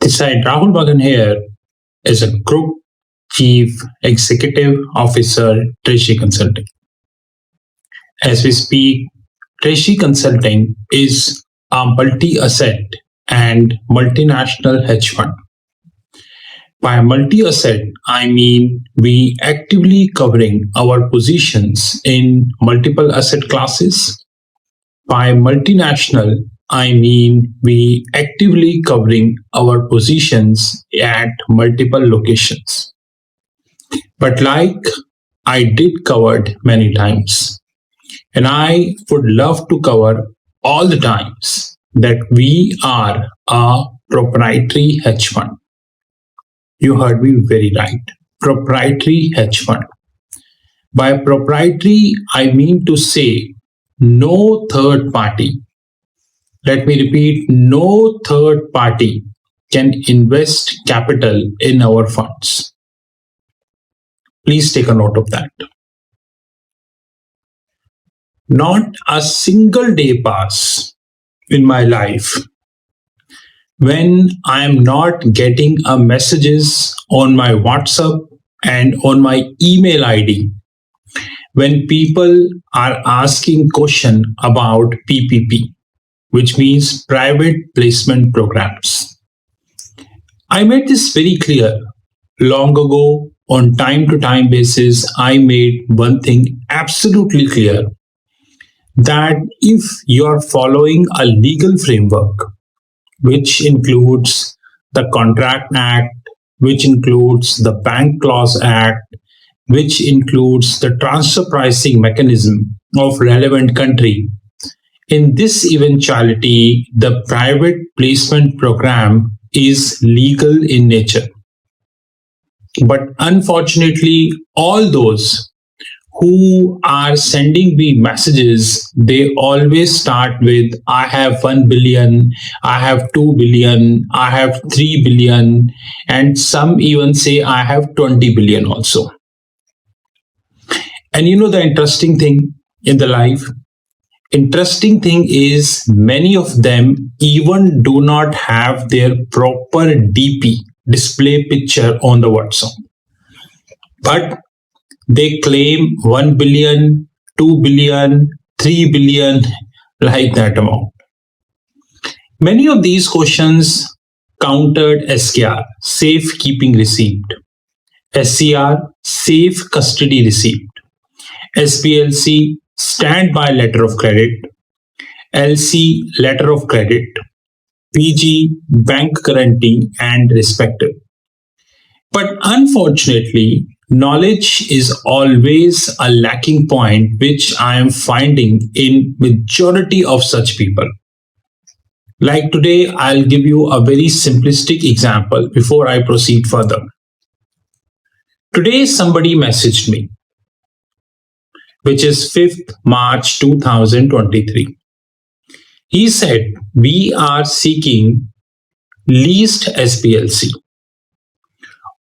This side, Rahul Magan here is a Group Chief Executive Officer, Treasury Consulting. As we speak, Treasury Consulting is a multi-asset and multinational hedge fund. By multi-asset, I mean we actively covering our positions in multiple asset classes. By multinational, I mean we actively covering our positions at multiple locations. But like I did covered many times, and I would love to cover all the times that we are a proprietary hedge fund. You heard me very right. Proprietary hedge fund. By proprietary, I mean to say no third party. Let me repeat, no third party can invest capital in our funds. Please take a note of that. Not a single day pass in my life when I am not getting a messages on my WhatsApp and on my email ID when people are asking question about PPP, which means private placement programs. I made this very clear long ago. On time to time basis, I made one thing absolutely clear, that if you are following a legal framework, which includes the Contract Act, which includes the Bank Clause Act, which includes the transfer pricing mechanism of relevant country, in this eventuality, the private placement program is legal in nature. But unfortunately, all those who are sending me messages, they always start with, I have 1 billion, I have 2 billion, I have 3 billion, and some even say I have 20 billion also. And you know the interesting thing in the life? Interesting thing is many of them even do not have their proper DP, display picture, on the WhatsApp. But they claim 1 billion, 2 billion, 3 billion, like that amount. Many of these questions countered SKR, safe keeping receipt, SCR, safe custody receipt, SPLC, standby letter of credit, LC, letter of credit, PG, bank guarantee, and respective. But unfortunately, knowledge is always a lacking point, which I am finding in majority of such people. Like today, I'll give you a very simplistic example before I proceed further. Today, somebody messaged me, which is 5th March 2023. He said, we are seeking leased SPLC.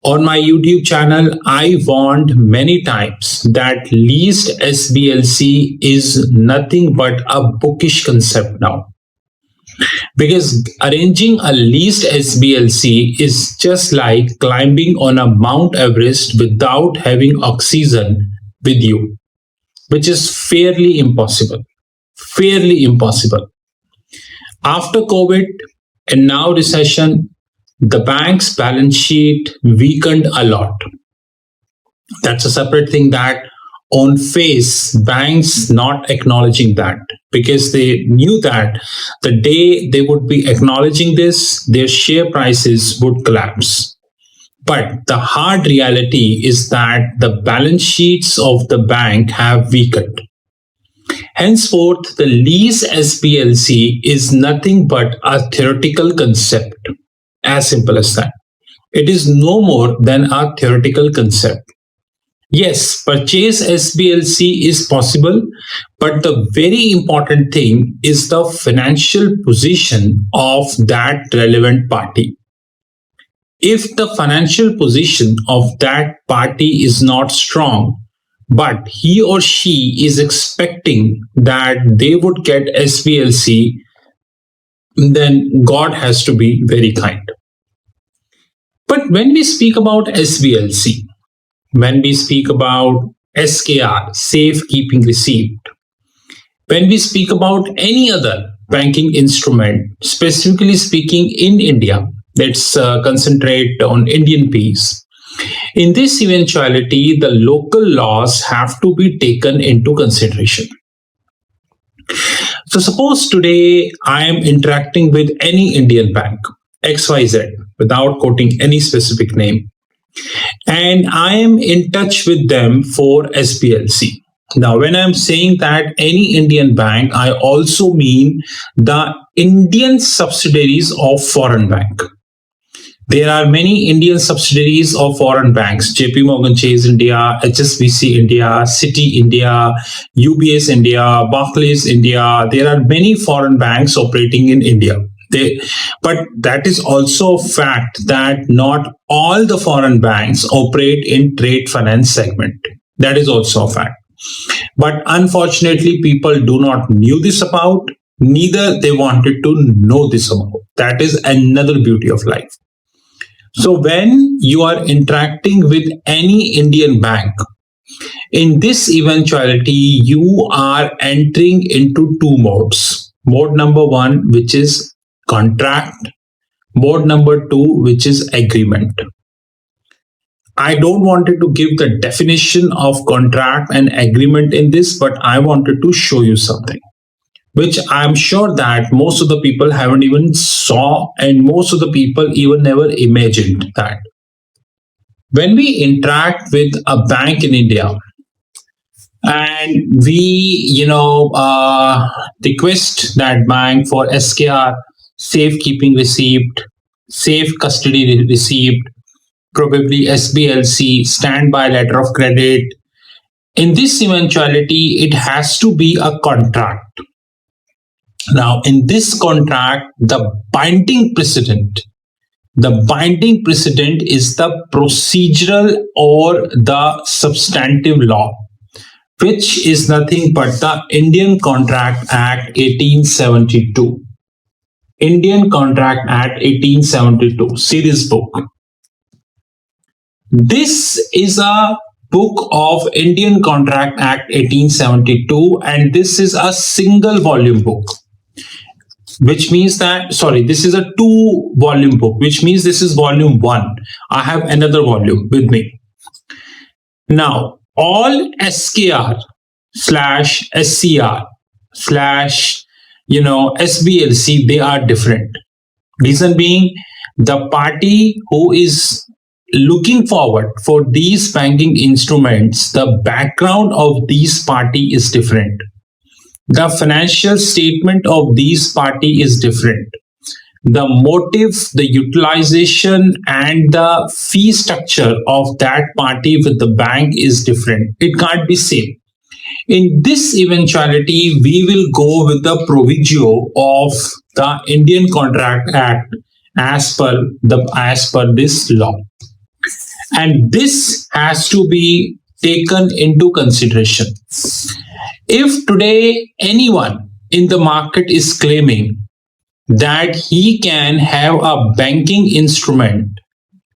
On my YouTube channel, I warned many times that leased SBLC is nothing but a bookish concept now. Because arranging a leased SBLC is just like climbing on a Mount Everest without having oxygen with you, which is fairly impossible. Fairly impossible. After COVID and now recession, the bank's balance sheet weakened a lot. That's a separate thing that on face, banks not acknowledging that, because they knew that the day they would be acknowledging this, their share prices would collapse. But the hard reality is that the balance sheets of the bank have weakened. Henceforth, the lease SPLC is nothing but a theoretical concept. As simple as that. It is no more than a theoretical concept. Yes, purchase SPLC is possible, but the very important thing is the financial position of that relevant party. If the financial position of that party is not strong, but he or she is expecting that they would get SPLC, then God has to be very kind. But when we speak about SBLC, when we speak about SKR, safekeeping receipt, when we speak about any other banking instrument, specifically speaking in India, let's concentrate on Indian piece. In this eventuality, the local laws have to be taken into consideration. So, suppose today I am interacting with any Indian bank, XYZ, without quoting any specific name, and I am in touch with them for SPLC. Now, when I'm saying that any Indian bank, I also mean the Indian subsidiaries of foreign bank. There are many Indian subsidiaries of foreign banks: JP Morgan Chase India, HSBC India, Citi India, UBS India, Barclays India. There are many foreign banks operating in India. But that is also a fact that not all the foreign banks operate in trade finance segment. That is also a fact. But unfortunately, people do not knew this about, neither they wanted to know this about. That is another beauty of life. So when you are interacting with any Indian bank, in this eventuality, you are entering into two modes. Mode number one, which is contract. Mode number two, which is agreement. I don't wanted to give the definition of contract and agreement in this, but I wanted to show you something, which I'm sure that most of the people haven't even saw, and most of the people even never imagined that. When we interact with a bank in India and we, request that bank for SKR, safekeeping receipt, safe custody receipt, probably SBLC, standby letter of credit. In this eventuality, it has to be a contract. Now, in this contract, the binding precedent is the procedural or the substantive law, which is nothing but the Indian Contract Act 1872. Indian Contract Act 1872. See this book. This is a book of Indian Contract Act 1872, and this is a single volume book, which means that, sorry, this is a two volume book, which means this is volume one. I have another volume with me. Now, all SKR slash SCR slash, SBLC, they are different. Reason being, the party who is looking forward for these banking instruments, the background of these party is different. The financial statement of these party is different. The motive, the utilization, and the fee structure of that party with the bank is different. It can't be same. In this eventuality, we will go with the proviso of the Indian Contract Act as per this law. And this has to be taken into consideration. If today anyone in the market is claiming that he can have a banking instrument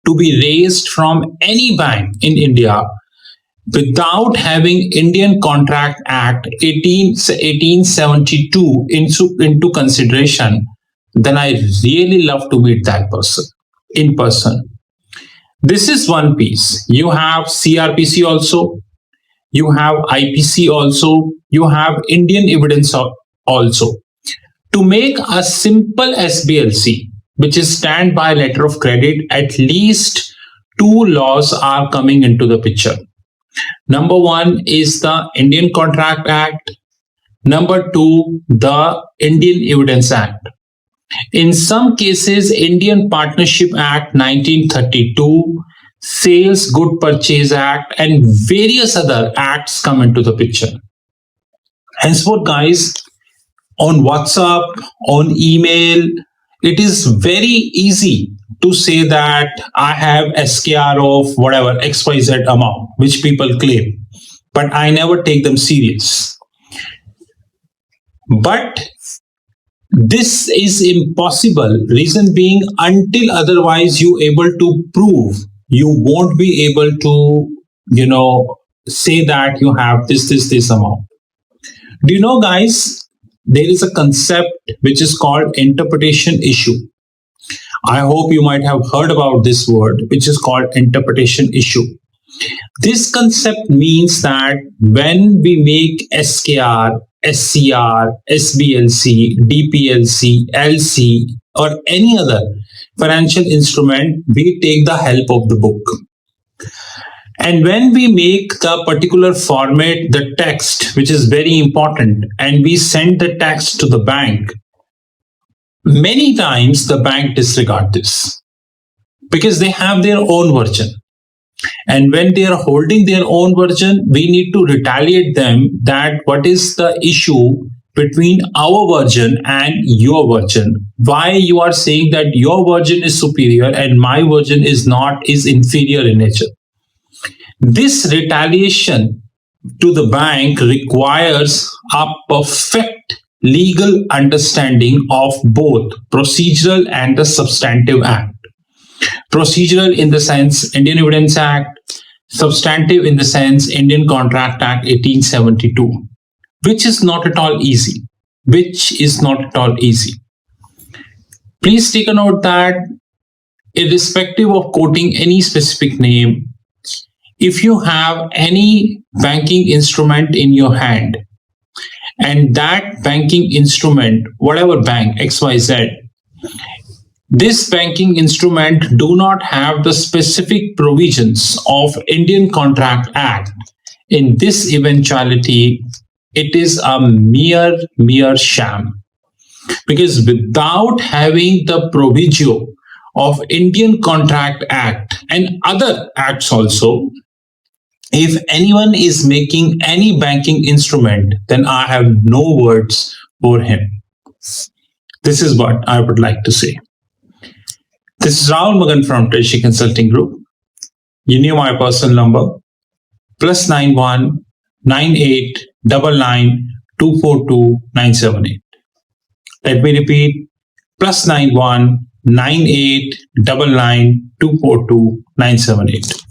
to be raised from any bank in India without having Indian Contract Act 1872 into consideration, then I really love to meet that person in person. This is one piece. You have CRPC also, you have IPC also, you have Indian evidence also. To make a simple SBLC, which is standby letter of credit, at least two laws are coming into the picture. Number one is the Indian Contract Act. Number two, the Indian Evidence Act. In some cases, Indian Partnership Act 1932, Sales Good Purchase Act, and various other acts come into the picture. Henceforth, guys, on WhatsApp, on email, it is very easy to say that I have SKR of whatever XYZ amount, which people claim, but I never take them serious. But This is impossible. Reason being, until otherwise you able to prove, you won't be able to, say that you have this amount. Do you know, guys? There is a concept which is called interpretation issue. I hope you might have heard about this word, which is called interpretation issue. This concept means that when we make SKR, SCR, SBLC, DPLC, LC, or any other financial instrument, we take the help of the book. And when we make the particular format, the text, which is very important, and we send the text to the bank, many times the bank disregard this because they have their own version. And when they are holding their own version, we need to retaliate them that what is the issue between our version and your version? Why you are saying that your version is superior and my version is not, is inferior in nature? This retaliation to the bank requires a perfect legal understanding of both procedural and the substantive act. Procedural in the sense Indian Evidence Act, substantive in the sense Indian Contract Act 1872, which is not at all easy. Please take a note that irrespective of quoting any specific name, if you have any banking instrument in your hand and that banking instrument, whatever bank, XYZ, this banking instrument do not have the specific provisions of Indian Contract Act, in this eventuality, it is a mere sham. Because without having the proviso of Indian Contract Act and other acts also, if anyone is making any banking instrument, then I have no words for him. This is what I would like to say. This is Rahul Magan from Treasury Consulting Group. You knew my personal number, +91 98 99 242 978. Let me repeat, +91 98 99 242 978.